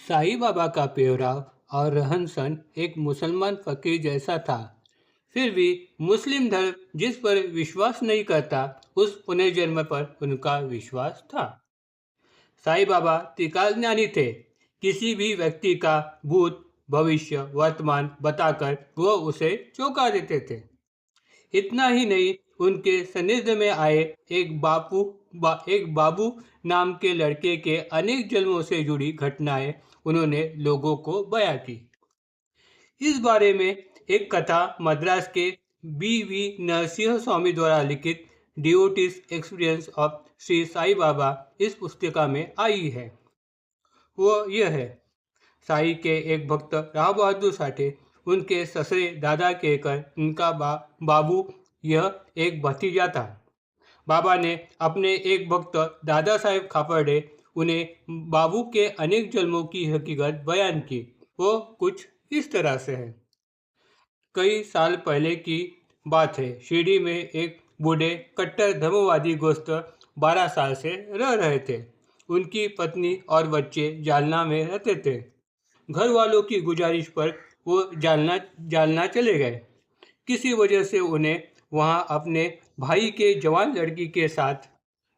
साईं बाबा का पेहराव और रहन सहन एक मुसलमान फकीर जैसा था। फिर भी मुस्लिम धर्म जिस पर विश्वास नहीं करता, उस पुनर्जन्म पर उनका विश्वास था। साईं बाबा त्रिकालज्ञानी थे। किसी भी व्यक्ति का भूत, भविष्य, वर्तमान बताकर वह उसे चौंका देते थे। इतना ही नहीं, उनके सानिध्य में आए एक बाबू नाम के लड़के के अनेक जन्मों से जुड़ी घटनाएं उन्होंने लोगों को बयां की। इस बारे में एक कथा मद्रास के बी नरसिंह स्वामी द्वारा लिखित devotees experience of Shri Sai Baba इस पुस्तिका में आई है। वो यह है, साईं के एक भक्त राव बहादुर साठे, उनके ससुरे दादा कहकर इनका बाबू यह एक भतीजा था। बाबा ने अपने एक भक्त दादा साहेब खापर्डे उन्हें बाबू के अनेक जन्मों की हकीकत बयान की। वो कुछ इस तरह से है। कई साल पहले की बात है। शिरडी में एक बूढ़े कट्टर धर्मवादी गोस्त 12 साल से रह रहे थे। उनकी पत्नी और बच्चे जालना में रहते थे। घर वालों की गुजारिश पर वो जालना चले गए। किसी वजह से उन्हें वहां अपने भाई के जवान लड़की के साथ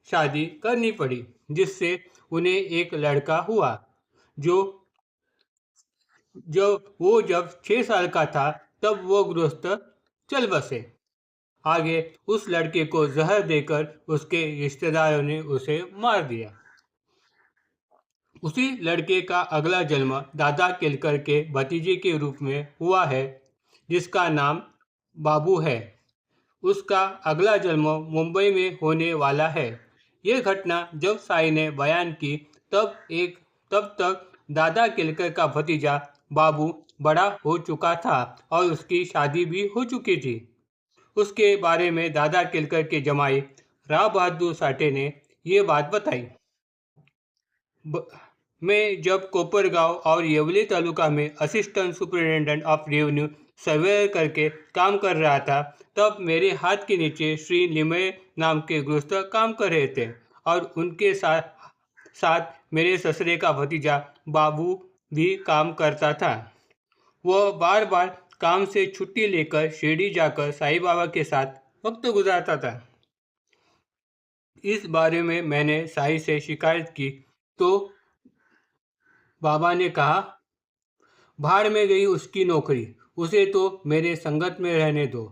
शादी करनी पड़ी, जिससे उन्हें एक लड़का हुआ। जब 6 साल का था, तब वो गृहस्थ चल बसे। आगे उस लड़के को जहर देकर उसके रिश्तेदारों ने उसे मार दिया। उसी लड़के का अगला जन्म दादा केलकर के भतीजे के रूप में हुआ है, जिसका नाम बाबू है। उसका अगला जन्म मुंबई में होने वाला है। ये घटना जब साईं ने बयान की, तब तक दादा केलकर का भतीजा बाबू बड़ा हो चुका था और उसकी शादी भी हो चुकी थी। उसके बारे में दादा केलकर के जमाई राव बहादुर साठे ने ये बात बताई। मैं जब कोपरगांव और येवली तालुका में assistant superintendent of revenue surveyor करके काम कर रहा था, तब मेरे हाथ के नीचे श्री लिमय नाम के गृहस्थ काम कर रहे थे और उनके साथ मेरे ससुरे का भतीजा बाबू भी काम करता था। वह बार बार काम से छुट्टी लेकर शिरडी जाकर साईं बाबा के साथ वक्त गुजारता था। इस बारे में मैंने साईं से शिकायत की तो बाबा ने कहा, भाड़ में गई उसकी नौकरी, उसे तो मेरे संगत में रहने दो।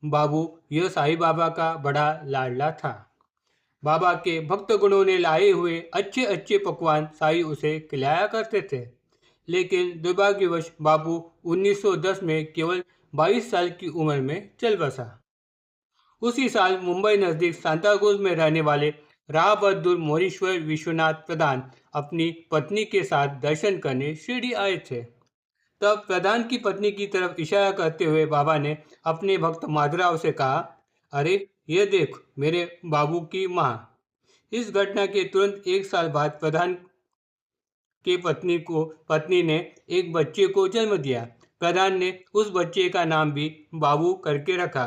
बाबू यह साईं बाबा का बड़ा लाडला था। बाबा के भक्त गुणों ने लाए हुए अच्छे अच्छे पकवान साईं उसे खिलाया करते थे। लेकिन दुर्भाग्यवश बाबू 1910 में केवल 22 साल की उम्र में चल बसा। उसी साल मुंबई नज़दीक सांताक्रूज में रहने वाले राव बहादुर मोरीश्वर विश्वनाथ प्रधान अपनी पत्नी के साथ दर्शन करने शिरडी आए थे। तब प्रधान की पत्नी की तरफ इशारा करते हुए बाबा ने अपने भक्त माधवराव से कहा, अरे ये देख मेरे बाबू की माँ। इस घटना के तुरंत 1 साल बाद प्रधान के पत्नी ने एक बच्चे को जन्म दिया। प्रधान ने उस बच्चे का नाम भी बाबू करके रखा।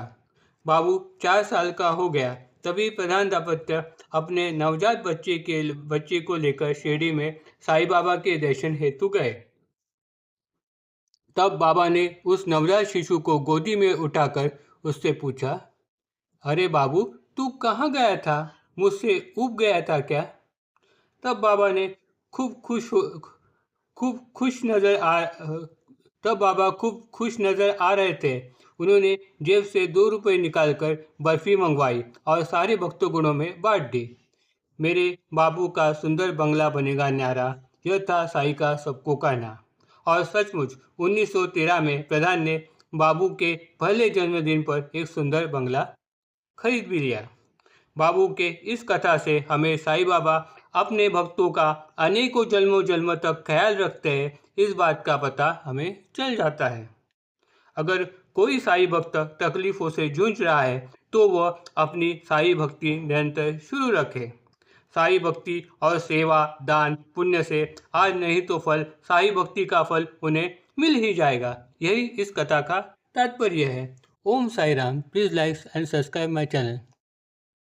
बाबू 4 साल का हो गया, तभी प्रधान दाम्पत्य अपने नवजात बच्चे को लेकर शिरडी में साईं बाबा के दर्शन हेतु गए। तब बाबा ने उस नवजात शिशु को गोदी में उठाकर उससे पूछा, अरे बाबू, तू कहाँ गया था? मुझसे ऊब गया था क्या? तब बाबा खूब खुश नजर आ रहे थे। उन्होंने जेब से 2 रुपये निकालकर बर्फी मंगवाई और सारे भक्तगणों में बांट दी। मेरे बाबू का सुंदर बंगला बनेगा न्यारा, यह था साईं का सबको कहना। और सचमुच 1913 में प्रधान ने बाबू के पहले जन्मदिन पर एक सुंदर बंगला खरीद भी लिया। बाबू के इस कथा से हमें साईं बाबा अपने भक्तों का अनेकों जन्मों तक ख्याल रखते हैं, इस बात का पता हमें चल जाता है। अगर कोई साईं भक्त तकलीफों से जूझ रहा है तो वह अपनी साईं भक्ति निरंतर शुरू रखे। साईं भक्ति और सेवा दान पुण्य से आज नहीं तो साईं भक्ति का फल उन्हें मिल ही जाएगा। यही इस कथा का तात्पर्य है। Om Sai Ram. Please like and subscribe my channel.